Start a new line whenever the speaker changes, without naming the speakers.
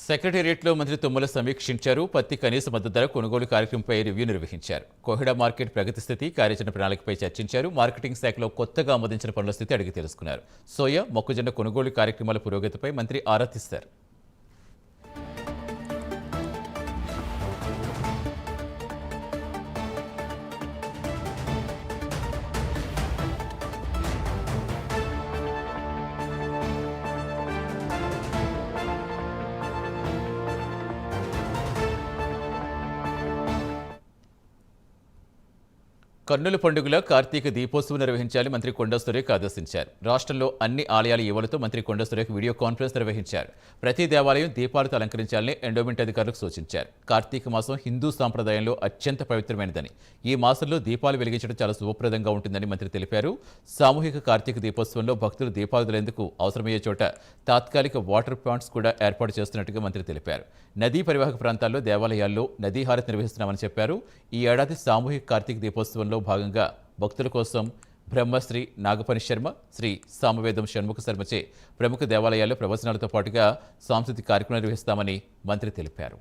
సెక్రటేరియట్లో మంత్రి తుమ్మల సమీక్షించారు. పత్తి కనీస మద్దతు ధర కొనుగోలు కార్యక్రమంపై రివ్యూ నిర్వహించారు. కోహిడా మార్కెట్ ప్రగతి స్థితి, కార్యాచరణ ప్రణాళికపై చర్చించారు. మార్కెటింగ్ శాఖలో కొత్తగా ఆమోదించిన పనుల స్థితి అడిగి తెలుసుకున్నారు. సోయా, మొక్కజొన్న కొనుగోలు కార్యక్రమాల పురోగతిపై మంత్రి ఆరా తీశారు. కన్నుల పండుగల కార్తీక దీపోత్సవం నిర్వహించాలని మంత్రి కొండా సురేఖ ఆదేశించారు. రాష్ట్రంలో అన్ని ఆలయాల ఈవలతో మంత్రి కొండా సురేఖ వీడియో కాన్ఫరెన్స్ నిర్వహించారు. ప్రతి దేవాలయం దీపాలతో అలంకరించాలని ఎండోమెంట్ అధికారులకు సూచించారు. కార్తీక మాసం హిందూ సాంప్రదాయంలో అత్యంత పవిత్రమైనదని, ఈ మాసంలో దీపాలు వెలిగించడం చాలా శుభప్రదంగా ఉంటుందని మంత్రి తెలిపారు. సామూహిక కార్తీక దీపోత్సవంలో భక్తులు దీపాలు వదిలేందుకు అవసరమయ్యే చోట తాత్కాలిక వాటర్ పాయింట్స్ కూడా ఏర్పాటు చేస్తున్నట్టుగా మంత్రి తెలిపారు. నదీ పరివాహక ప్రాంతాల్లో దేవాలయాల్లో నదీ హారతి నిర్వహిస్తున్నామని చెప్పారు. ఈ ఏడాది సామూహిక కార్తీక దీపోత్సవంలో భాగంగా భక్తుల కోసం బ్రహ్మశ్రీ నాగపని శర్మ, శ్రీ సామవేదం షణ్ముఖ శర్మచే ప్రముఖ దేవాలయాల్లో ప్రవచనాలతో పాటుగా సాంస్కృతిక కార్యక్రమాలు నిర్వహిస్తామని మంత్రి తెలిపారు.